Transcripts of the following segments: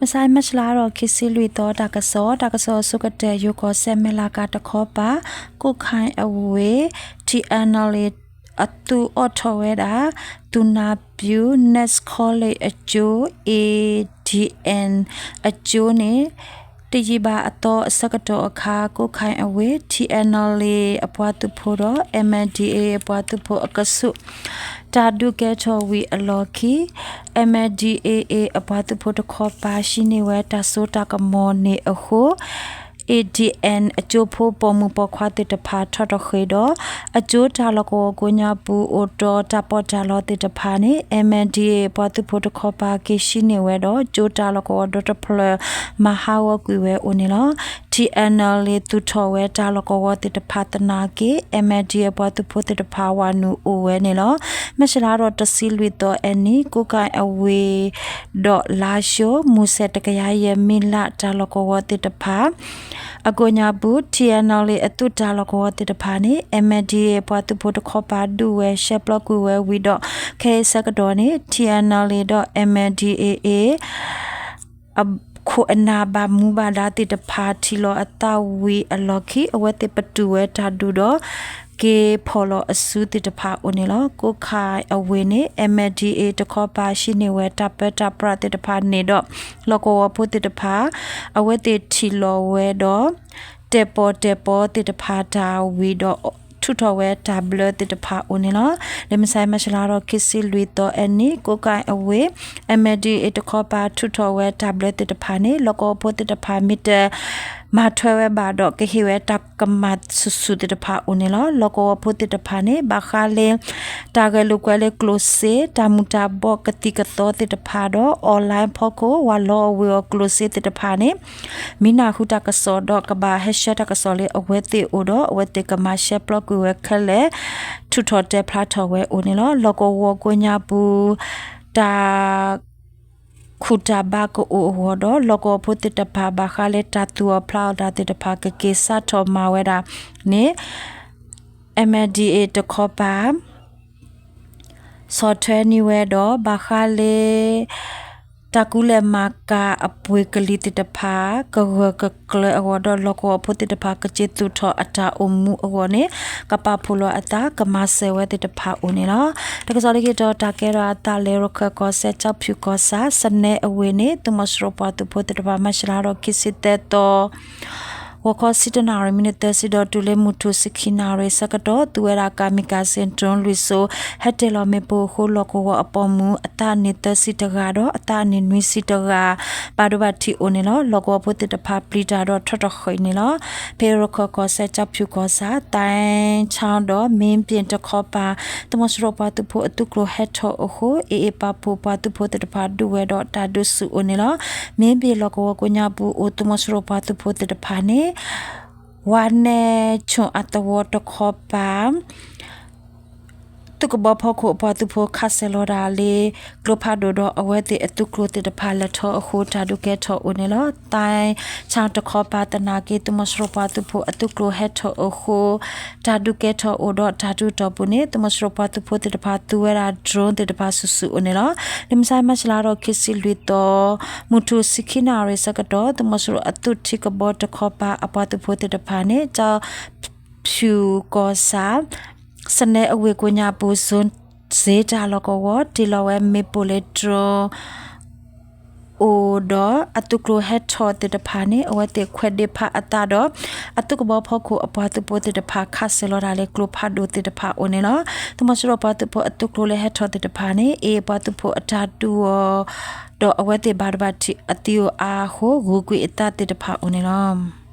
มาใส่มัชลารอคิสิลุยต่อดากะซอสุกะเตยูก็เซเมลากาตะขอปากุไคอเวทีแอนนาเลအတူအော်ထော်ဝဲတာတူနာပြူ next college အကျိုး ADN အကျိုးနဲ့တကြီးပါအတော့အစကတော့အခါကိုခိုင်အဝေး TNL လေးအပွားသူဖို့တော့ MNDA အပွားသူဖို့အကဆုတာဒုကဲထော်ဝီအလော်ခီ MNDA အပွားသူဖို့တခေါ်ပါရှိနေဝဲတဆိုတာကမောနေအခု ADN အကျိုးဖို့ပေါ်မှုပေါ်ခွာတဲ့တဖာထတော့ခေတော့အကျိုးတာလကိုကိုညာပူအိုတော်တပေါ်တာလောတဲ့တဖာနေ MNDA ပေါ်သူဖို့တခေါ်ပါကေရှိနေဝဲတော့ကျိုးတာလကိုဒေါ်တဖလမဟာဝကွေဝဲဦးနေလော TNL လေသူထော်ဝဲတာလကိုဝတဲ့တဖာတနာကေ MNDA ပေါ်သူဖို့တဲ့တဖာဝနူအိုဝဲနေလောမရှလာတော့တစီလွီတော့အနီကိုကိုင်အဝေဒေါ်လာရှိုမူဆက်တကရရဲ့မီလာတာလကိုဝတဲ့တဖာအကိုညာဘူး TNL လေအတုတာလကောတေတဖာနေ MNDA ပွားသူဖို့တခေါ်ပါဒူဝဲရှက်ဘလော့ကူဝဲဝီတော့ခဲစကတော်နေ TNL လေတော့ MNDA ခုအနာဘာမူဘာဒါတေတဖာတီလောအတဝီအလော်ခီအဝဲတေပတူဝဲတာဒူတော့ကေဖော်လောအစုတေတဖာဦးနေလောကိုခိုင်အဝေနေ MNDA တခေါ်ပါရှိနေဝဲတပတပရတေတဖာနေတော့လောကောဖို့တေတဖာအဝဲတေတီလောဝဲတော့တေပေါ်တေတဖာတာဝီတော့ထူတော်ဝဲတာဘလတေတဖာဦးနေလောလေမဆိုင်မရှလာတော့ခစ်စီလွီတော့အနီကိုကိုင်အဝေ MNDA တခေါ်ပါထူတော်ဝဲတာဘလတေတဖာနေလောကောဖို့တေတဖာမီတာมาทเวบาดอกเกฮิเวตับกมัดสุดๆติตภาอุนิลอลโกพุติตภาเนบาคาเลตาเกลุกเวเลโคลเซตามุตาบอกกติกตอติตภาดอออนไลน์พอโกวาลอเวโคลเซติตภาเนมินาคุตากสอดอกกบาเฮชตากสอเลอเวติโอดออเวติกมาเชปลอกเวคเลทุทอเตพลาทเวอุนิลอลโกวโกญาปูตาခုတာဘကိုအိုဝဒလောကပုတတဖာဘခလေတတူအဖလာဒတတဖာကကေဆတ်တော်မဝဲတာနေ MNDA တခေါ်ပါဆော့ထွဲနီဝဲတော့ဘခလေတကူလေမာကာအပွေကလီတတဖာကကလေအဝဒလောကပုတတဖာကချေတူထအတာအမှုအဝနေကပဖူလောအတာကမဆေဝဲတတဖာဦးနေလားတကစောလေးကတော့တာကဲရာတာလေရခကောဆက်ချဖြူကောစာစနေအဝေနေတမစရပတူပုတတဖာမရှလာရောကိစစ်တဲ့တော့ဝခစစ်တနာရမီနတစီဒတူလေမူထုစခိနာရစကတော့သူရကာမီကာစင်တွန်လူဆိုဟက်တေလောမေပိုခိုလောကောအပေါ်မူအတာနေတစီတကတော့အတာနေနွီစီတကပါဒဘတီအိုနေလောလောကောပုတတဖာပလီတာတော့ထထခွေနေလောဖေရခကောဆက်ချဖြူကောစာတိုင်ချောင်းတော့မင်းပြင်တခောပါတမစရပတူဖို့အတုကလိုဟက်ထောအခုအေပပိုပတူဖို့တဖာဒူဝဲတော့တာဒုစုအိုနေလောမင်းပြေလောကောကိုညာဘူးအိုတမစရပတူဖို့တဖာနေวันเนชงอัตวตขอบปามตุกบพอโคปอตุโพคาเซโลดาเลกลพาโดดอเวติอตุกโลติตพาละทอโคตาดุเกทออุเนลตายชาวตขอปาตนาเกตุมสรปาตุโพอตุกโลเฮทอโคตาดุเกทอโอดตาดุตปุเนตุมสรปาตุโพติตพาตุเวราดรอนติตพาสุสุอุเนลนิมไซมัชลารอคิสิลุตอมุทุสิกินาเรสกดอตุมสรอตุทิกบตขอปาอปาตุโพติตพาเนจาဖြူကောစာစနေအဝေကိုညာပူစွန်ဇေတာလကောဝတီလဝဲမေပိုလက်ထရိုအိုဒအတုကလိုဟက်ထောတေတဖာနေအဝတေခွဲဒေဖာအတာတော့အတုကဘောဖောခုအပွားတပိုတေတဖာခါဆလောရာလေကလိုဖာဒိုတေတဖာအိုနေနော်တမစရပွားတပိုအတုကလိုလေဟက်ထောတေတဖာနေအေပွားတပိုအတာတူတော့အဝတေဘာဒဘတီအတီယိုအာဟိုဂူကွေအတာတေတဖာအိုနေနော်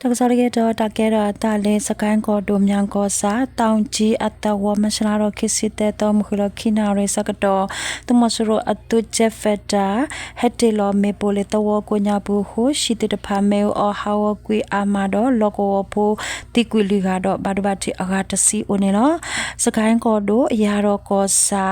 တကစားရတော့တကဲတော့တာလေစကိုင်းကောဒိုမြန်ကောစာတောင်ကြီးအတဝမရှလာတော့ခစ်စစ်တဲ့တော့မခလခိနာရစကတော့တမဆရအတုချက်ဖက်တာဟက်တေလောမေပိုလေတဝကိုညာဘူးဟိုရှိတဲ့ဖာမဲအော်ဟာဝကွေအာမာတော့လောကောဖိုတိကွေလီကတော့ဘာဒဘတီအဂါတစီအိုနေနော်စကိုင်းကောဒိုအရာတော့ကောစာ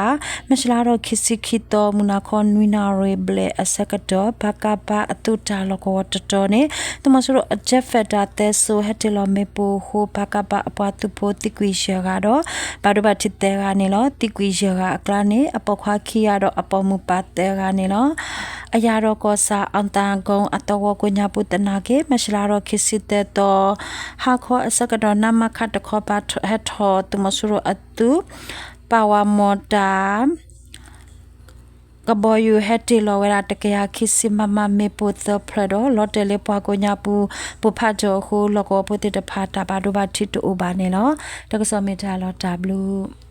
မရှလာတော့ခစ်စစ်ခိတော့မနာခွန်နွီနာရေဘလေအစကတော့ဘကပါအတုတာလောကောတတော်နေတမဆရအချက်ဖက် တာတဲဆိုဟက်တီလောမေပိုဟိုဘကပအပွားသူပိုတိကွေရှေကတော့ဘာတို့ဘာချစ်တဲကနေလောတိကွေရှေကအကလာနေအပခွာခီရတော့အပေါ်မူပါတဲကနေလောအရာတော့ကောစာအန်တန်ကုံအတော်ကိုညာပုတနာကေမရှလာတော့ခစ်စစ်တဲ့တော့ဟာခေါ်အစကတော့နမခတ်တခေါ်ပါဟက်ထော်သူမဆူရအတူပါဝါမော်တာကဘောယူဟက်တီလောဝရတကရခိစီမမမေပုသဖရဒလော်တယ်လေပွားကိုညာပူပုဖတ်ကြောခုလောကောပုတိတဖာတာဘာဒိုဘာတီတူဘာနေလောတကစောမေတာလောတာဘလူး